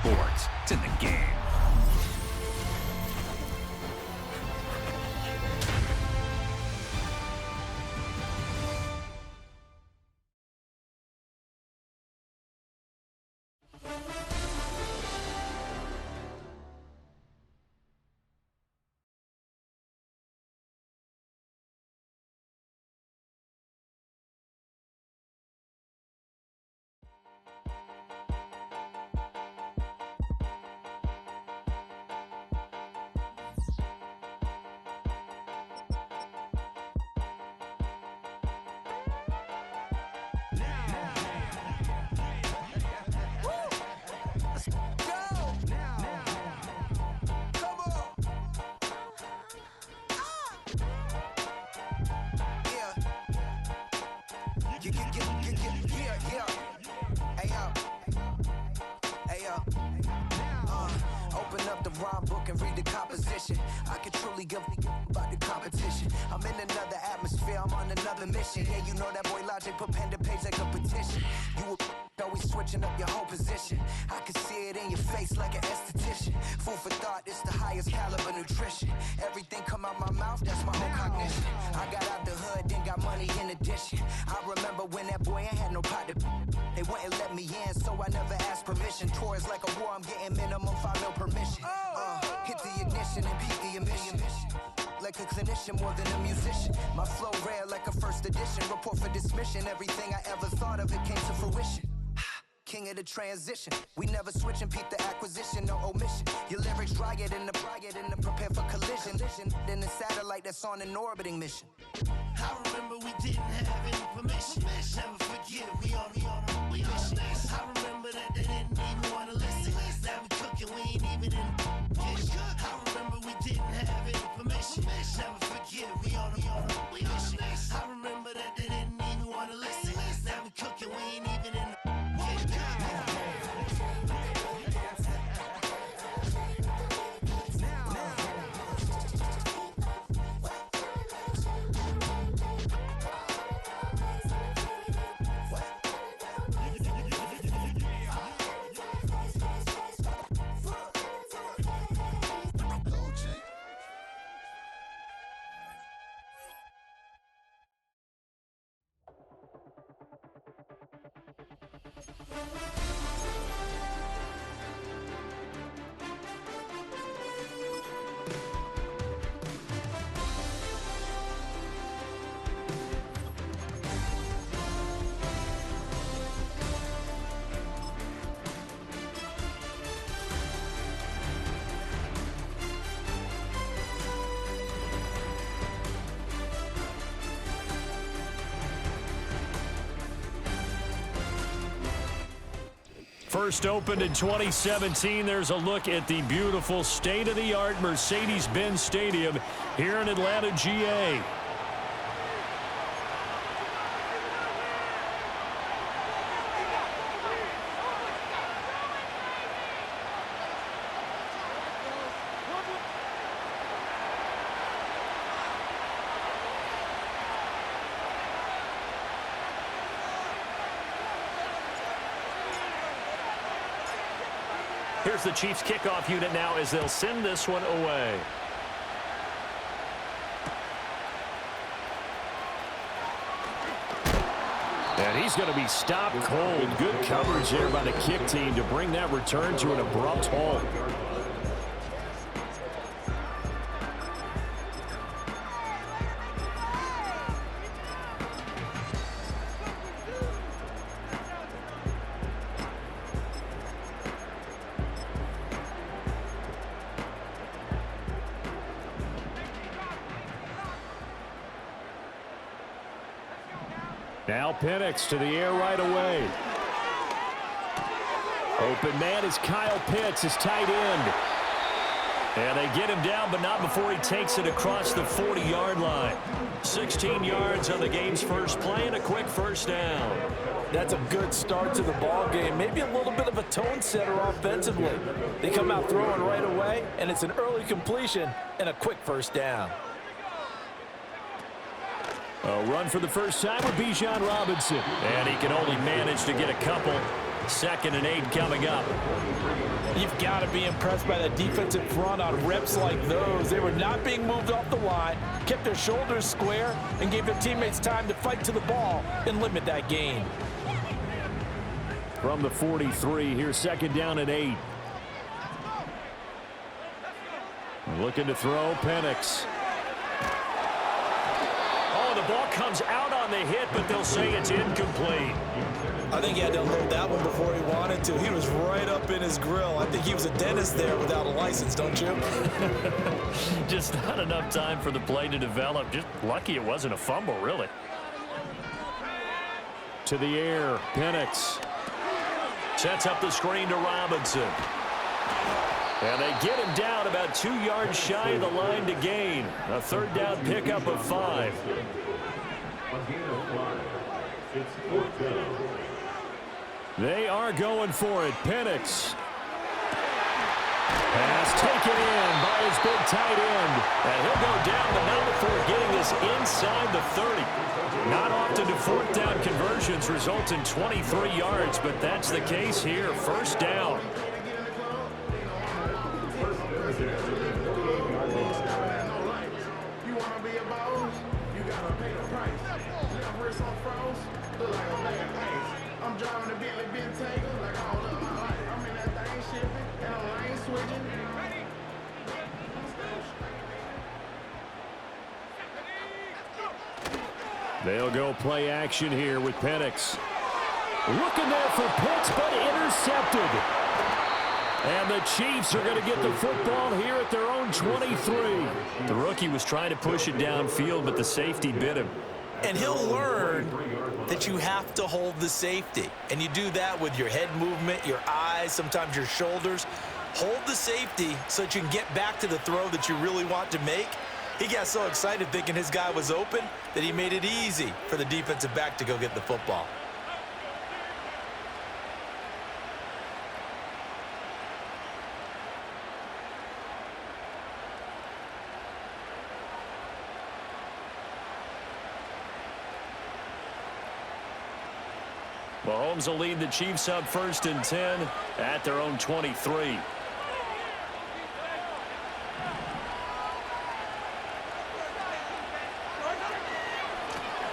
sports. It's in the game. Open up the rhyme book and read the composition. I can truly give about the competition. I'm in another atmosphere, I'm on another mission. Yeah, you know that boy Logic put pen to page like a petition. You always switching up your whole position. I can see it in your face like an esthetician. Food for thought, it's the highest caliber nutrition. Everything come out my mouth, that's my own cognition. I got out the hood, then got money in addition. I remember when that boy ain't had no pot to. They wouldn't let me in, so I never asked permission. Tours like a war, I'm getting minimum 5 mil permission. Hit the ignition and peak the emission. Like a clinician more than a musician. My flow rare like a first edition. Report for dismission. Everything I ever thought of, it came to fruition. King of the transition. We never switch and peep the acquisition, no omission. Your lyrics dry it in the prepare for collision. Then the satellite that's on an orbiting mission. I remember we didn't have any permission. Never forget, we on a mission. I remember that they didn't even want to listen. Now we cooking, we ain't even in the kitchen. I remember we didn't have any permission. Never forget, we on a mission. I remember that they didn't even want to listen. Now we cooking, we ain't even in the kitchen. First opened in 2017, there's a look at the beautiful state-of-the-art Mercedes-Benz Stadium here in Atlanta, GA. Here's the Chiefs kickoff unit now as they'll send this one away. And he's going to be stopped cold. Good coverage there by the kick team to bring that return to an abrupt halt. Now Penix to the air right away. Open man is Kyle Pitts, his tight end. And they get him down, but not before he takes it across the 40-yard line. 16 yards on the game's first play and a quick first down. That's a good start to the ball game. Maybe a little bit of a tone setter offensively. They come out throwing right away, and it's an early completion and a quick first down. A run for the first time with Bijan Robinson. And he can only manage to get a couple. 2nd and 8 coming up. You've got to be impressed by the defensive front on reps like those. They were not being moved off the line, kept their shoulders square, and gave their teammates time to fight to the ball and limit that gain. From the 43, here's 2nd down and 8. Looking to throw, Penix. Oh, the ball comes out on the hit, but they'll say it's incomplete. I think he had to unload that one before he wanted to. He was right up in his grill. I think he was a dentist there without a license, don't you? Just not enough time for the play to develop. Just lucky it wasn't a fumble, really. To the air, Penix. Sets up the screen to Robinson. And they get him down about 2 yards shy of the line to gain. A 3rd down pickup of 5. They are going for it. Penix. Pass taken in by his big tight end. And he'll go down, but not before getting this inside the 30. Not often do 4th down conversions result in 23 yards, but that's the case here. 1st down. I'm driving a Bentley Bentayga like all of my life. I'm in that thing shipping and I'm lane switching. They'll go play action here with Penix. Looking there for Pitts, but intercepted. And the Chiefs are going to get the football here at their own 23. The rookie was trying to push it downfield, but the safety bit him. And he'll learn that you have to hold the safety. And you do that with your head movement, your eyes, sometimes your shoulders. Hold the safety so that you can get back to the throw that you really want to make. He got so excited thinking his guy was open that he made it easy for the defensive back to go get the football. Mahomes will lead the Chiefs up 1st and 10 at their own 23.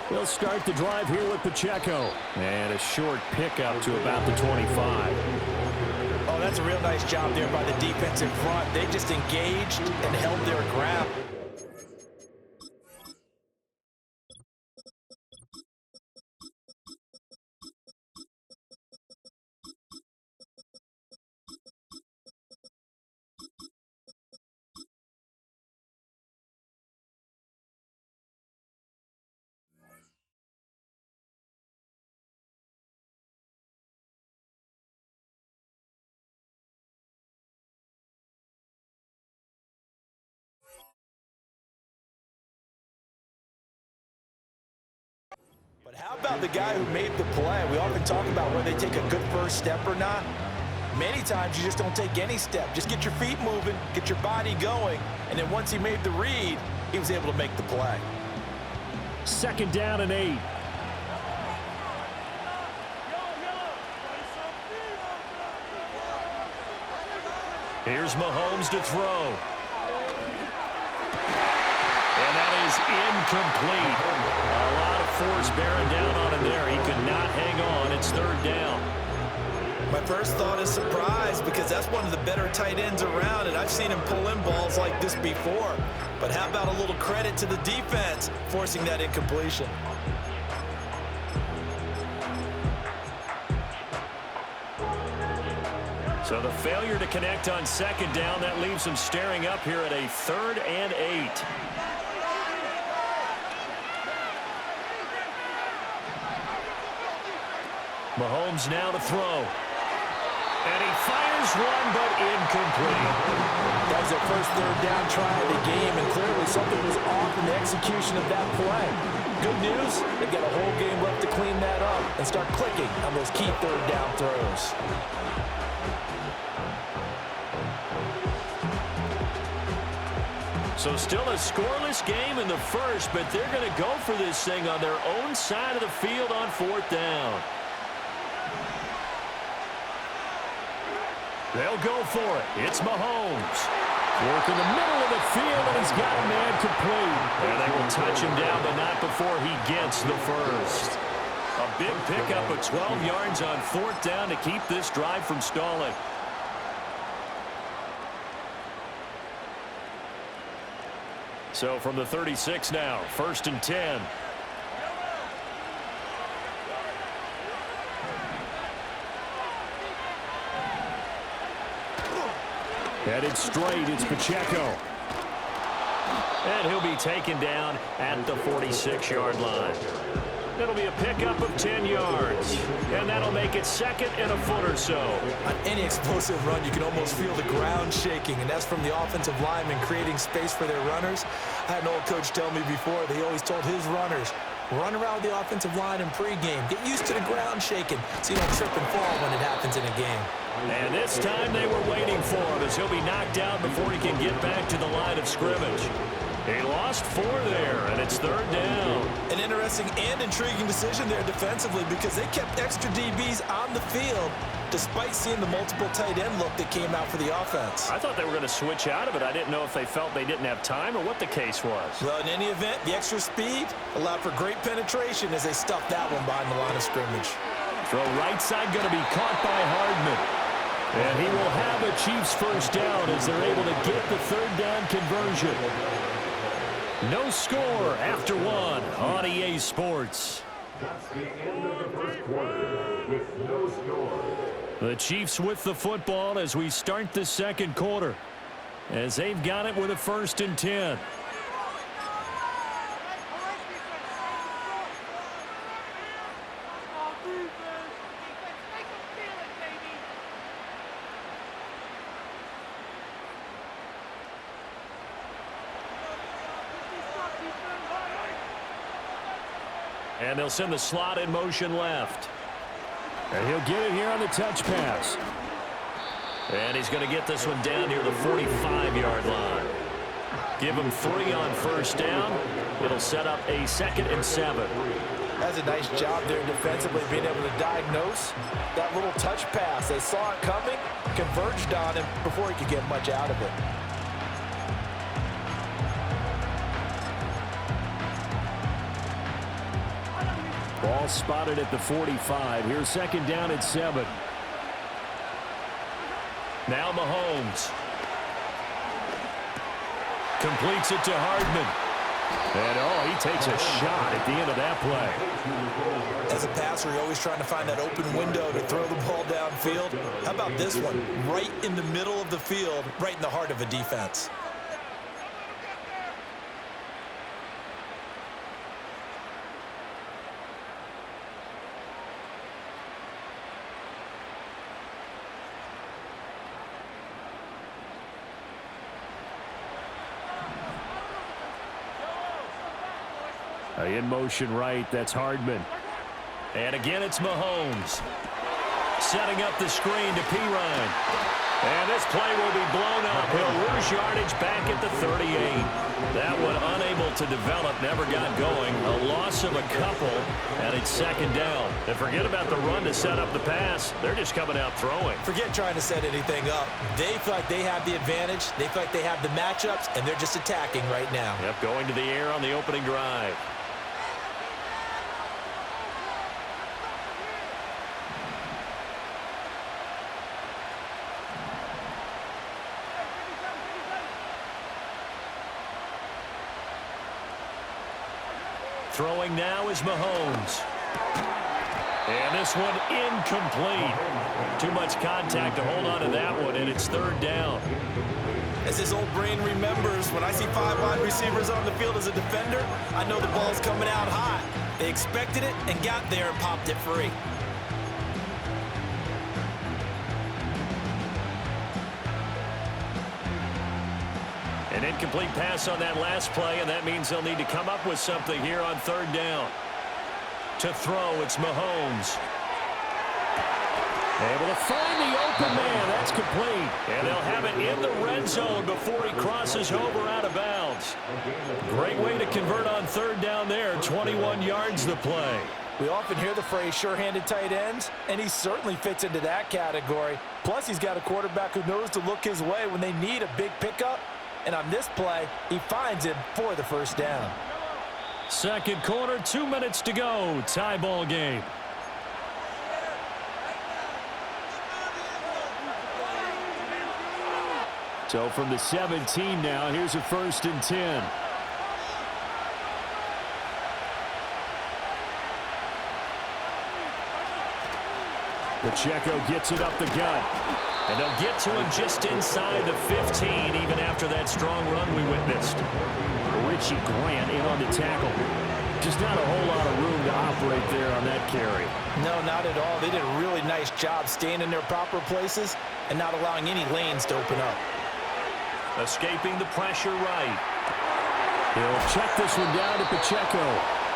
They'll start the drive here with Pacheco. And a short pickup to about the 25. Oh, that's a real nice job there by the defense in front. They just engaged and held their ground. But how about the guy who made the play? We often talk about whether they take a good first step or not. Many times you just don't take any step. Just get your feet moving, get your body going, and then once he made the read, he was able to make the play. 2nd down and 8. Here's Mahomes to throw. And that is incomplete. A lot of force bearing down on him there. He could not hang on. It's 3rd down. My first thought is surprise because that's one of the better tight ends around, and I've seen him pull in balls like this before. But how about a little credit to the defense forcing that incompletion? So the failure to connect on 2nd down, that leaves him staring up here at a 3rd and 8. Mahomes now to throw. And he fires one, but incomplete. That was their first 3rd down try of the game, and clearly something was off in the execution of that play. Good news, they've got a whole game left to clean that up and start clicking on those key 3rd down throws. So still a scoreless game in the first, but they're going to go for this thing on their own side of the field on 4th down. They'll go for it. It's Mahomes. Work in the middle of the field, and he's got a man complete. And they will touch him down, but not before he gets the first. A big pickup of 12 yards on 4th down to keep this drive from stalling. So from the 36 now, 1st and 10. Headed straight, it's Pacheco. And he'll be taken down at the 46-yard line. That'll be a pickup of 10 yards. And that'll make it 2nd and a foot or so. On any explosive run, you can almost feel the ground shaking, and that's from the offensive linemen creating space for their runners. I had an old coach tell me before, he always told his runners, run around the offensive line in pregame. Get used to the ground shaking so you don't trip and fall when it happens in a game. And this time they were waiting for him as he'll be knocked down before he can get back to the line of scrimmage. He lost 4 there, and it's 3rd down. An interesting and intriguing decision there defensively because they kept extra DBs on the field despite seeing the multiple tight end look that came out for the offense. I thought they were going to switch out of it. I didn't know if they felt they didn't have time or what the case was. Well, in any event, the extra speed allowed for great penetration as they stuffed that one behind the line of scrimmage. Throw right side going to be caught by Hardman. And he will have a Chiefs first down as they're able to get the 3rd down conversion. No score after 1 on EA Sports. That's the end of the first quarter with no score. The Chiefs with the football as we start the 2nd quarter. As they've got it with a 1st and 10. And they'll send the slot in motion left. And he'll get it here on the touch pass. And he's going to get this one down near the 45-yard line. Give him 3 on 1st down. It'll set up a 2nd and 7. That's a nice job there defensively, being able to diagnose that little touch pass. They saw it coming, converged on him before he could get much out of it. Ball spotted at the 45. Here's 2nd down at 7. Now Mahomes. Completes it to Hardman. And, he takes a shot at the end of that play. As a passer, you're always trying to find that open window to throw the ball downfield. How about this one? Right in the middle of the field, right in the heart of a defense. In motion right, that's Hardman. And again, it's Mahomes. Setting up the screen to Pirine. And this play will be blown up. He'll lose yardage back at the 38. That one unable to develop, never got going. A loss of a couple, and it's 2nd down. And forget about the run to set up the pass. They're just coming out throwing. Forget trying to set anything up. They feel like they have the advantage. They feel like they have the matchups, and they're just attacking right now. Yep, going to the air on the opening drive. Throwing now is Mahomes. And this one incomplete. Too much contact to hold on to that one, and it's 3rd down. As his old brain remembers, when I see 5 wide receivers on the field as a defender, I know the ball's coming out hot. They expected it and got there and popped it free. An incomplete pass on that last play, and that means they'll need to come up with something here on 3rd down. To throw, it's Mahomes. Able to find the open man. That's complete. And they'll have it in the red zone before he crosses over out of bounds. Great way to convert on 3rd down there. 21 yards the play. We often hear the phrase sure-handed tight ends, and he certainly fits into that category. Plus, he's got a quarterback who knows to look his way when they need a big pickup. And on this play, he finds him for the first down. Second quarter, 2 minutes to go. Tie ball game. So from the 17 now, here's a 1st and 10. Pacheco gets it up the gut. And they'll get to him just inside the 15, even after that strong run we witnessed. Richie Grant in on the tackle. Just not a whole lot of room to operate there on that carry. No, not at all. They did a really nice job staying in their proper places and not allowing any lanes to open up. Escaping the pressure right. He'll check this one down to Pacheco.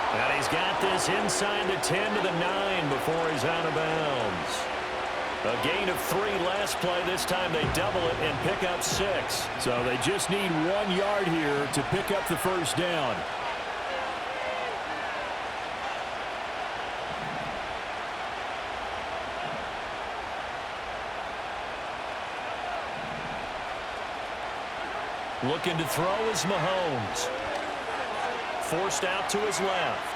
And he's got this inside the 10 to the 9 before he's out of bounds. A gain of 3 last play. This time they double it and pick up 6. So they just need 1 yard here to pick up the first down. Looking to throw is Mahomes. Forced out to his left.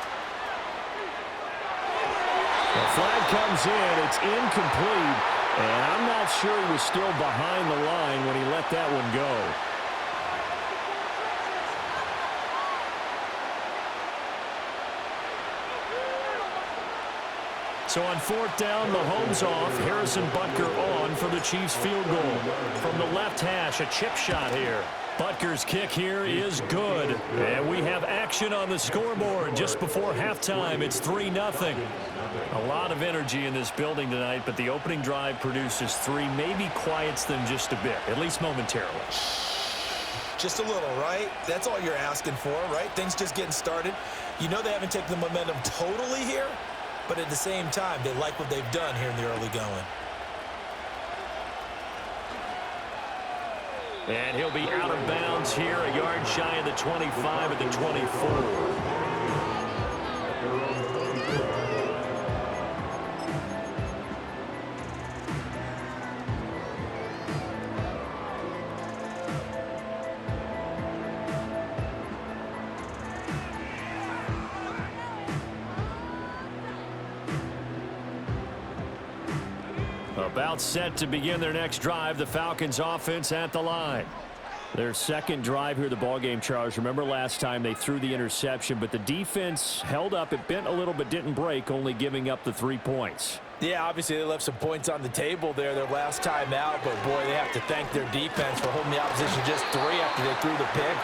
The flag comes in. It's incomplete. And I'm not sure he was still behind the line when he let that one go. So on 4th down, Mahomes off. Harrison Butker on for the Chiefs field goal. From the left hash, a chip shot here. Butker's kick here is good. And we have action on the scoreboard just before halftime. It's 3-0. A lot of energy in this building tonight, but the opening drive produces 3, maybe quiets them just a bit, at least momentarily. Just a little, right? That's all you're asking for, right? Things just getting started. You know they haven't taken the momentum totally here, but at the same time, they like what they've done here in the early going. And he'll be out of bounds here, a yard shy of the 25 at the 24. About set to begin their next drive. The Falcons offense at the line. Their second drive here, the ballgame, Charles. Remember last time they threw the interception, but the defense held up. It bent a little but didn't break, only giving up the 3 points. Yeah, obviously they left some points on the table there their last time out, but boy, they have to thank their defense for holding the opposition just 3 after they threw the pick.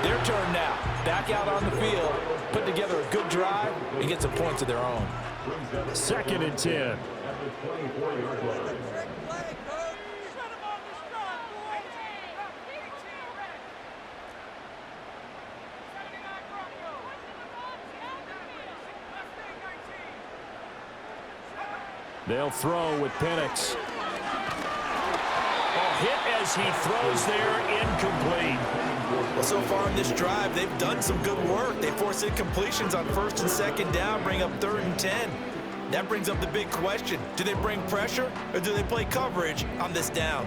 Their turn now. Back out on the field, put together a good drive, and get some points of their own. 2nd and 10. They'll throw with Penix. A hit as he throws there, incomplete. Well, so far in this drive, they've done some good work. They force incompletions on 1st and 2nd down, bring up 3rd and 10. That brings up the big question. Do they bring pressure or do they play coverage on this down?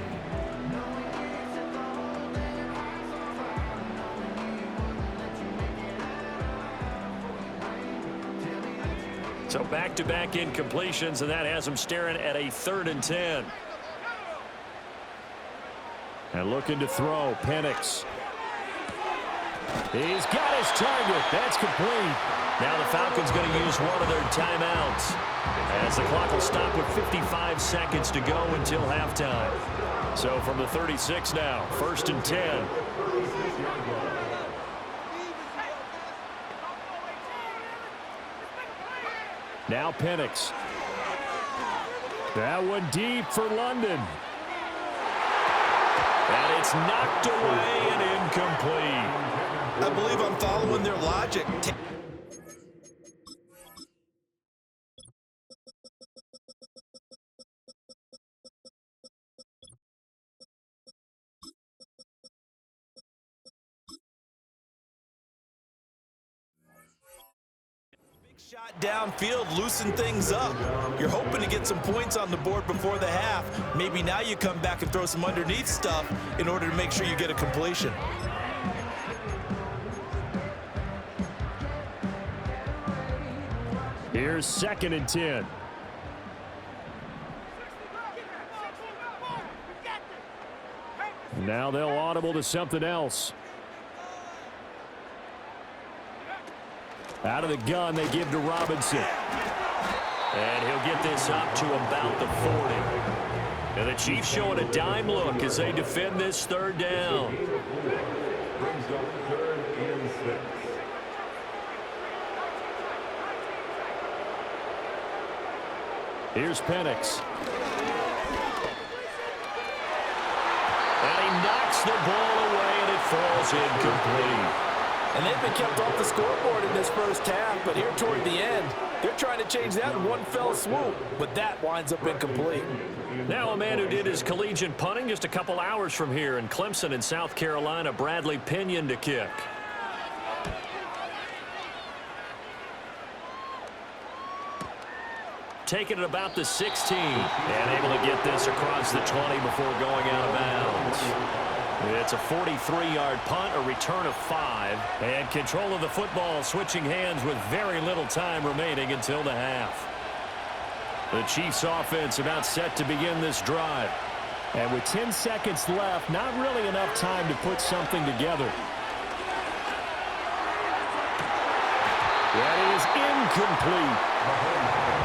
So back-to-back incompletions, and that has them staring at a 3rd and 10. And looking to throw, Penix. He's got his target. That's complete. Now the Falcons going to use one of their timeouts, as the clock will stop with 55 seconds to go until halftime. So from the 36 now, 1st and 10. Now Penix. That one deep for London. And it's knocked away and incomplete. I believe I'm following their logic. Shot downfield, loosen things up. You're hoping to get some points on the board before the half. Maybe now you come back and throw some underneath stuff in order to make sure you get a completion. Here's 2nd and 10. Now they'll audible to something else. Out of the gun, they give to Robinson. And he'll get this up to about the 40. And the Chiefs showing a dime look as they defend this 3rd down. Brings up 3rd and 6. Here's Penix. And he knocks the ball away, and it falls incomplete. And they've been kept off the scoreboard in this first half, but here toward the end, they're trying to change that in one fell swoop, but that winds up incomplete. Now a man who did his collegiate punting just a couple hours from here in Clemson in South Carolina, Bradley Pinion to kick. Taking it about the 16 and able to get this across the 20 before going out of bounds. It's a 43-yard punt, a return of 5, and control of the football switching hands with very little time remaining until the half. The Chiefs offense about set to begin this drive. And with 10 seconds left, not really enough time to put something together. That is incomplete.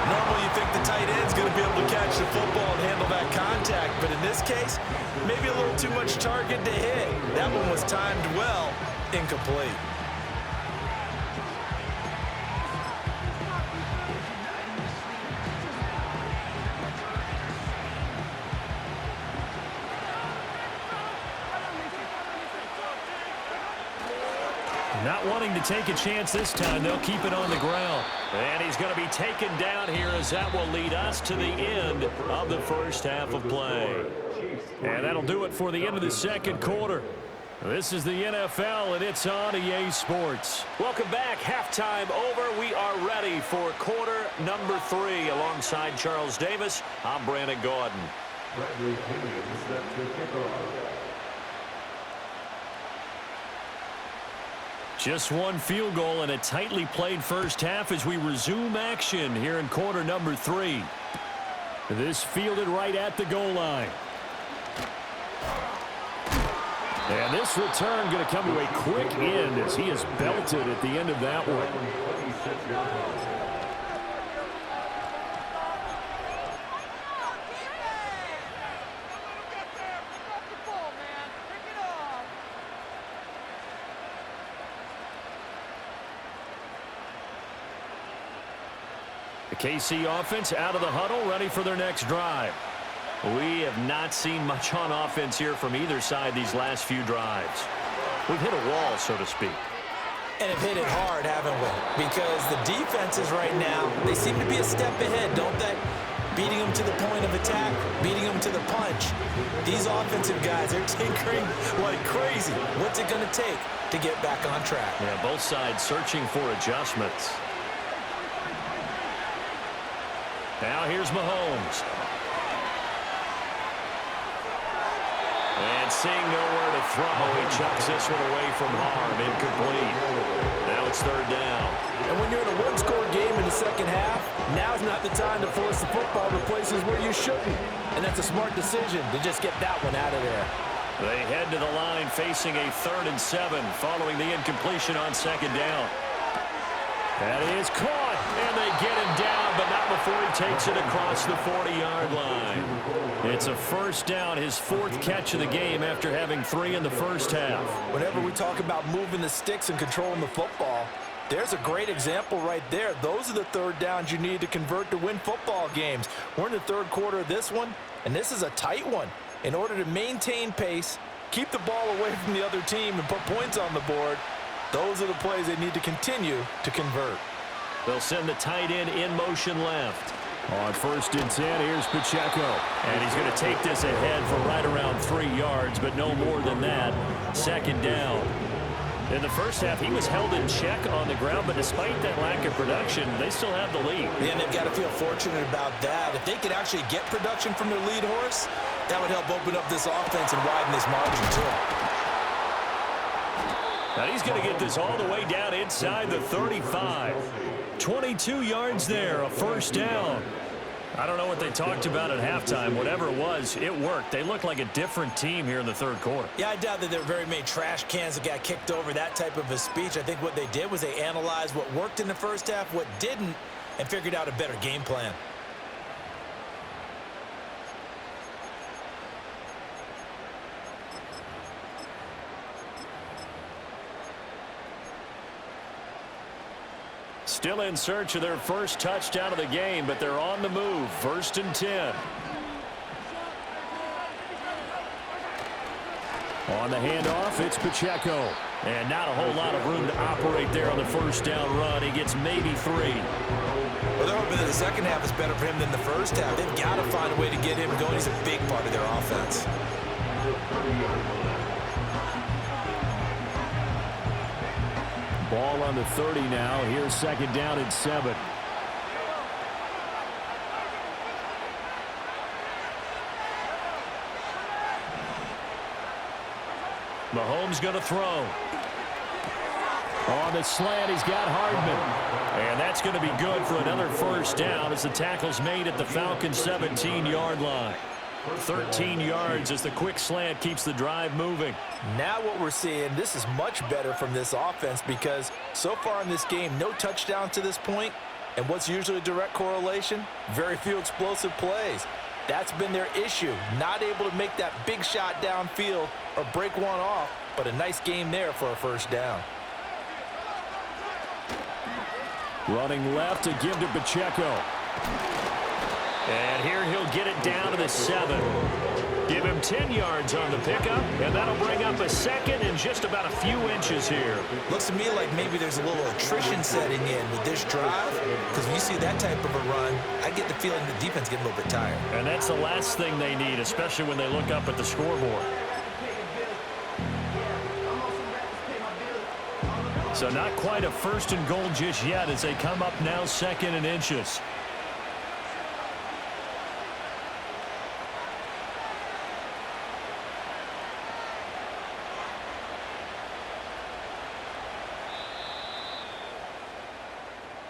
Normally you think the tight end's going to be able to catch the football and handle that contact, but in this case, maybe a little too much target to hit. That one was timed well, incomplete. Not wanting to take a chance this time, they'll keep it on the ground. And he's going to be taken down here as that will lead us to the end of the first half of play. And that'll do it for the end of the second quarter. This is the NFL, and it's on EA Sports. Welcome back. Halftime over. We are ready for quarter number 3. Alongside Charles Davis, I'm Brandon Gordon. Bradley Pinion set to kick off. Just one field goal and a tightly played first half as we resume action here in quarter number 3. This fielded right at the goal line. And this return going to come to a quick end as he is belted at the end of that one. The KC offense out of the huddle, ready for their next drive. We have not seen much on offense here from either side these last few drives. We've hit a wall, so to speak. And have hit it hard, haven't we? Because the defenses right now, they seem to be a step ahead, don't they? Beating them to the point of attack, beating them to the punch. These offensive guys are tinkering like crazy. What's it going to take to get back on track? Yeah, both sides searching for adjustments. Now here's Mahomes. And seeing nowhere to throw, he chucks this one away from harm. Incomplete. Now it's 3rd down. And when you're in a one-score game in the second half, now's not the time to force the football to places where you shouldn't. And that's a smart decision to just get that one out of there. They head to the line facing a 3rd and 7 following the incompletion on 2nd down. That is caught, and they get him down, but not before he takes it across the 40-yard line. It's a 1st down, his 4th catch of the game after having 3 in the first half. Whenever we talk about moving the sticks and controlling the football, there's a great example right there. Those are the 3rd downs you need to convert to win football games. We're in the 3rd quarter of this one, and this is a tight one. In order to maintain pace, keep the ball away from the other team, and put points on the board, those are the plays they need to continue to convert. They'll send the tight end in motion left. On 1st and 10, here's Pacheco. And he's going to take this ahead for right around 3 yards, but no more than that. 2nd down. In the first half, he was held in check on the ground, but despite that lack of production, they still have the lead. And they've got to feel fortunate about that. If they could actually get production from their lead horse, that would help open up this offense and widen this margin too. Now he's going to get this all the way down inside the 35. 22 yards there, a first down. I don't know what they talked about at halftime. Whatever it was, it worked. They look like a different team here in the third quarter. Yeah, I doubt that there were very many trash cans that got kicked over, that type of a speech. I think what they did was they analyzed what worked in the first half, what didn't, and figured out a better game plan. Still in search of their first touchdown of the game, but they're on the move. 1st and 10. On the handoff, it's Pacheco. And not a whole lot of room to operate there on the first down run. He gets maybe 3. Well, they're hoping that the second half is better for him than the first half. They've got to find a way to get him going. He's a big part of their offense. Ball on the 30 now. Here's 2nd down and 7. Mahomes going to throw. On the slant, he's got Hardman. And that's going to be good for another first down as the tackle's made at the Falcons' 17-yard line. 13 yards as the quick slant keeps the drive moving. Now what we're seeing, this is much better from this offense because so far in this game, no touchdowns to this point. And what's usually a direct correlation? Very few explosive plays. That's been their issue. Not able to make that big shot downfield or break one off, but a nice game there for a first down. Running left to give to Pacheco. And here he'll get it down to the 7. Give him 10 yards on the pickup, and that'll bring up a second and just about a few inches here. Looks to me like maybe there's a little attrition setting in with this drive, because when you see that type of a run, I get the feeling the defense getting a little bit tired. And that's the last thing they need, especially when they look up at the scoreboard. So not quite a 1st and goal just yet as they come up now 2nd and inches.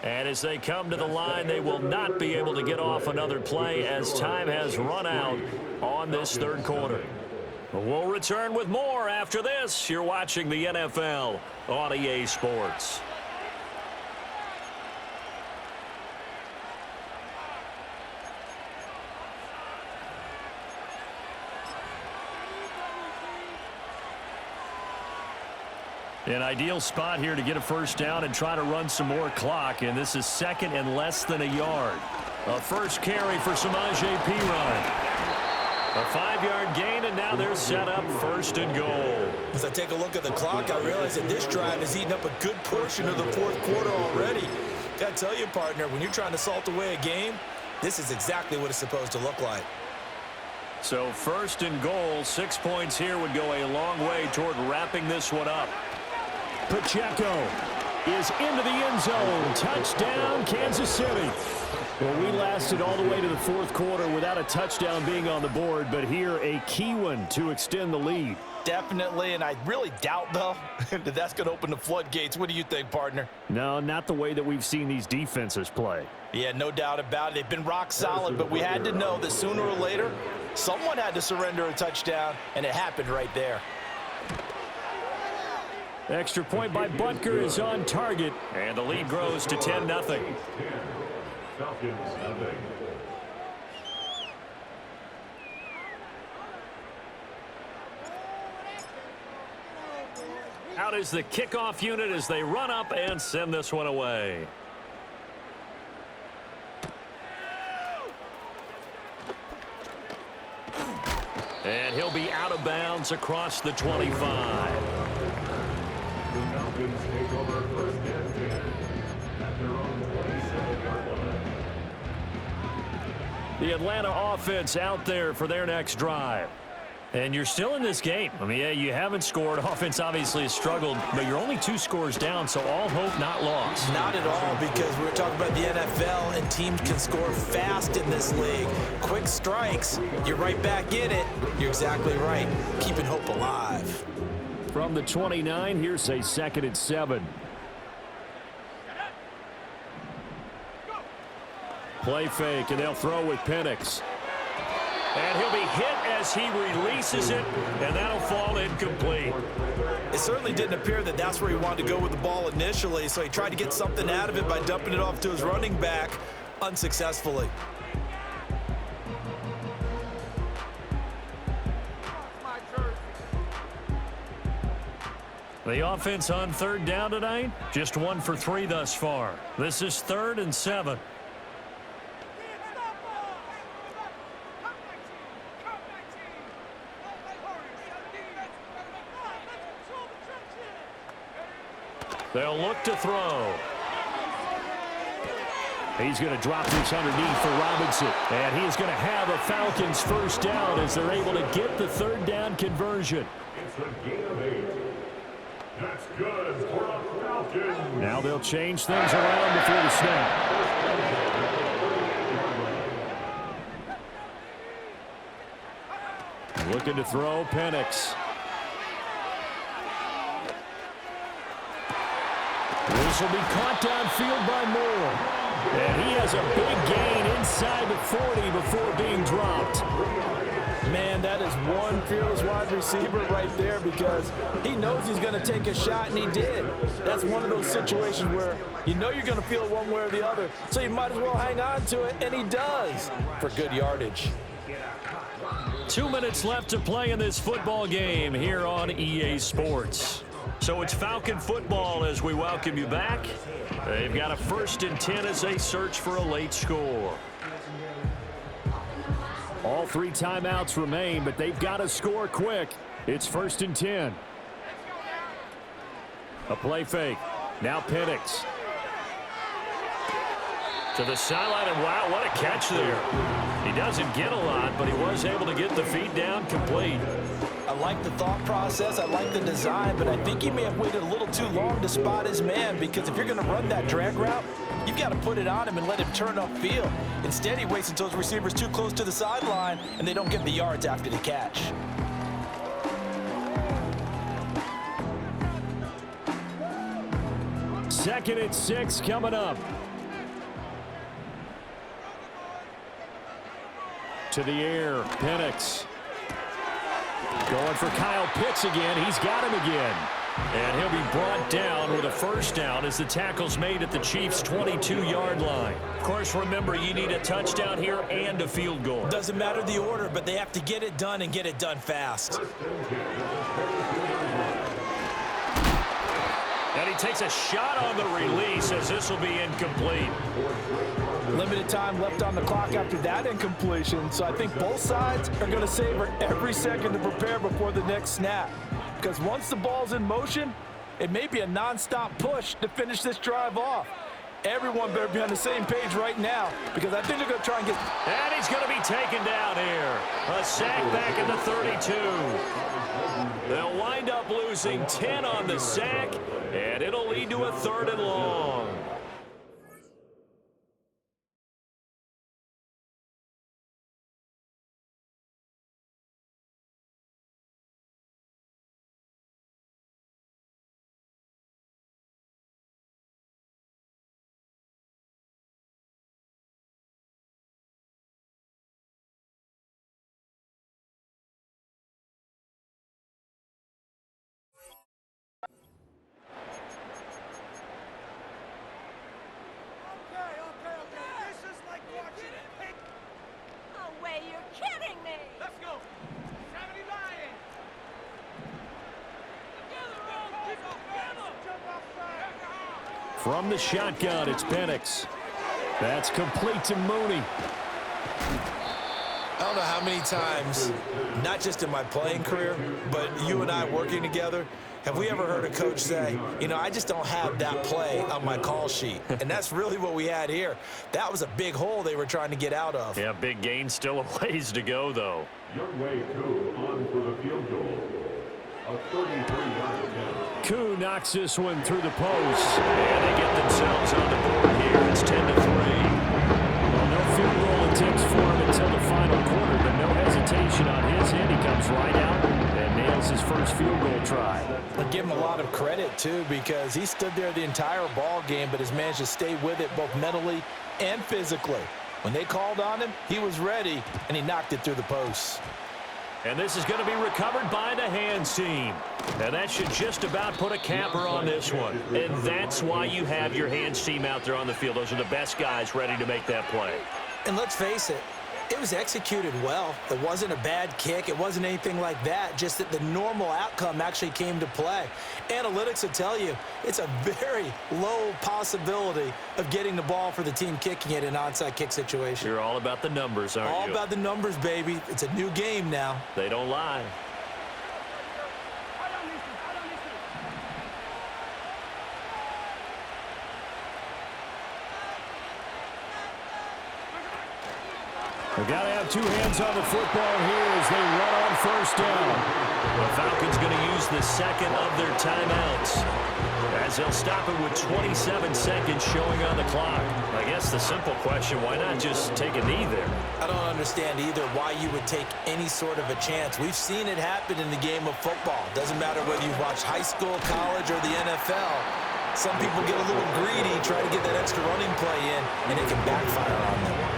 And as they come to the line, they will not be able to get off another play as time has run out on this third quarter. We'll return with more after this. You're watching the NFL on EA Sports. An ideal spot here to get a first down and try to run some more clock, and this is 2nd and less than a yard. A first carry for Samaje Perine. A 5-yard gain, and now they're set up 1st and goal. As I take a look at the clock, I realize that this drive has eaten up a good portion of the fourth quarter already. Gotta tell you, partner, when you're trying to salt away a game, this is exactly what it's supposed to look like. So 1st and goal, 6 points here would go a long way toward wrapping this one up. Pacheco is into the end zone. Touchdown, Kansas City. Well, we lasted all the way to the fourth quarter without a touchdown being on the board, but here a key one to extend the lead. Definitely, and I really doubt, though, that that's going to open the floodgates. What do you think, partner? No, not the way that we've seen these defenses play. Yeah, no doubt about it. They've been rock solid, but we had to know that sooner or later, someone had to surrender a touchdown, and it happened right there. Extra point by Butker is on target, and the lead grows to 10-0. Falcons, nothing. Out is the kickoff unit as they run up and send this one away. And he'll be out of bounds across the 25. The Falcons take over 1st and 10 at their own 27-yard line. The Atlanta offense out there for their next drive. And you're still in this game. I mean, yeah, you haven't scored. Offense obviously has struggled, but you're only 2 scores down, so all hope not lost. Not at all, because we were talking about the NFL, and teams can score fast in this league. Quick strikes, you're right back in it. You're exactly right. Keeping hope alive. From the 29, here's a 2nd and 7. Play fake, and they'll throw with Penix. And he'll be hit as he releases it, and that'll fall incomplete. It certainly didn't appear that that's where he wanted to go with the ball initially, so he tried to get something out of it by dumping it off to his running back unsuccessfully. The offense on 3rd down tonight, just 1 for 3 thus far. This is 3rd and 7. They'll look to throw. He's going to drop this underneath for Robinson. And he is going to have a Falcons 1st down as they're able to get the 3rd down conversion. It's a gain of 8. That's good for the Falcons. Now they'll change things around before the snap. Looking to throw, Penix. This will be caught downfield by Moore. And he has a big gain inside the 40 before being dropped. Man, that is one fearless wide receiver right there, because he knows he's going to take a shot, and he did. That's one of those situations where you know you're going to feel it one way or the other, so you might as well hang on to it, and he does for good yardage. 2 minutes left to play in this football game here on EA Sports. So it's Falcon football as we welcome you back. They've got a 1st and 10 as they search for a late score. All 3 timeouts remain, but they've got to score quick. It's 1st and 10. A play fake. Now Penix. To the sideline, and wow, what a catch there. He doesn't get a lot, but he was able to get the feet down complete. I like the thought process, I like the design, but I think he may have waited a little too long to spot his man, because if you're going to run that drag route, you've got to put it on him and let him turn upfield. Instead, he waits until his receiver's too close to the sideline, and they don't get the yards after the catch. Second and 6 coming up. To the air, Penix. Going for Kyle Pitts again. He's got him again. And he'll be brought down with a 1st down as the tackle's made at the Chiefs' 22-yard line. Of course, remember, you need a touchdown here and a field goal. Doesn't matter the order, but they have to get it done and get it done fast. And he takes a shot on the release as this will be incomplete. Limited time left on the clock after that incompletion, so I think both sides are going to savor every second to prepare before the next snap. Because once the ball's in motion, it may be a non-stop push to finish this drive off. Everyone better be on the same page right now, because I think they're going to try and get... And he's going to be taken down here. A sack back at the 32. They'll wind up losing 10 on the sack, and it'll lead to a 3rd and long. From the shotgun, it's Penix. That's complete to Mooney. I don't know how many times, not just in my playing career, but you and I working together, Have we ever heard a coach say, you know, I just don't have that play on my call sheet? And that's really what we had here. That was a big hole they were trying to get out of. Yeah, big gain, still a ways to go, though. Young Way 2 on for the field goal. A 33-yard attempt. Koo knocks this one through the post. And they get themselves on the board here. It's 10-3. Well, no field goal attempts for him until the final quarter, but no hesitation on his end. He comes right out and nails his first field goal try. I give him a lot of credit, too, because he stood there the entire ball game but has managed to stay with it both mentally and physically. When they called on him, he was ready, and he knocked it through the posts. And this is going to be recovered by the hands team. And that should just about put a capper on this one. And that's why you have your hands team out there on the field. Those are the best guys ready to make that play. And let's face it, it was executed well. It wasn't a bad kick. It wasn't anything like that, just that the normal outcome actually came to play. Analytics will tell you it's a very low possibility of getting the ball for the team kicking it in an onside kick situation. You're all about the numbers, aren't you? All about the numbers, baby. It's a new game now. They don't lie. We've got to have two hands on the football here as they run on first down. The Falcons going to use the second of their timeouts as they'll stop it with 27 seconds showing on the clock. I guess the simple question, why not just take a knee there? I don't understand either why you would take any sort of a chance. We've seen it happen in the game of football. Doesn't matter whether you've watched high school, college, or the NFL. Some people get a little greedy, try to get that extra running play in, and it can backfire on them.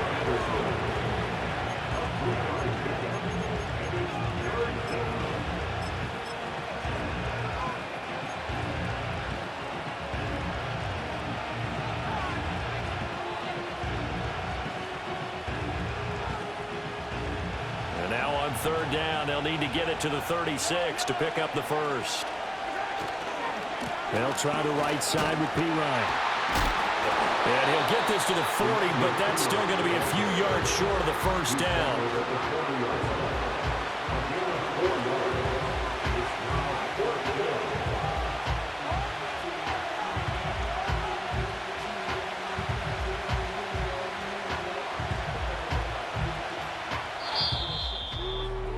Third down, they'll need to get it to the 36 to pick up the first. They'll try the right side with P. Ryan. And he'll get this to the 40, but that's still going to be a few yards short of the first down.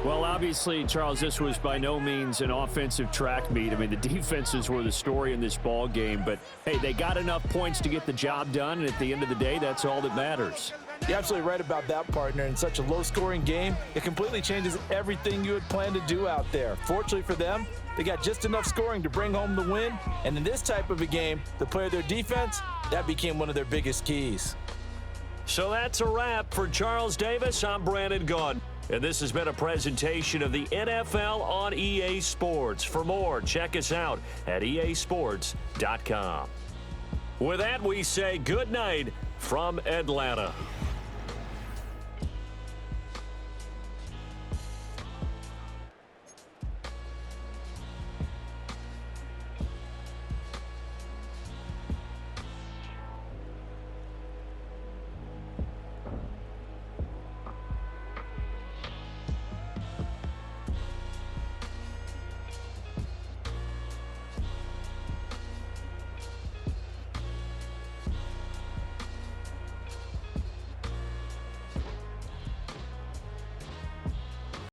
Well, obviously, Charles, this was by no means an offensive track meet. I mean, the defenses were the story in this ball game, but hey, they got enough points to get the job done, and at the end of the day, that's all that matters. You're absolutely right about that, partner. In such a low-scoring game, it completely changes everything you had planned to do out there. Fortunately for them, they got just enough scoring to bring home the win, and in this type of a game, to play their defense, that became one of their biggest keys. So that's a wrap for Charles Davis. I'm Brandon Gaudin. And this has been a presentation of the NFL on EA Sports. For more, check us out at easports.com. With that, we say good night from Atlanta.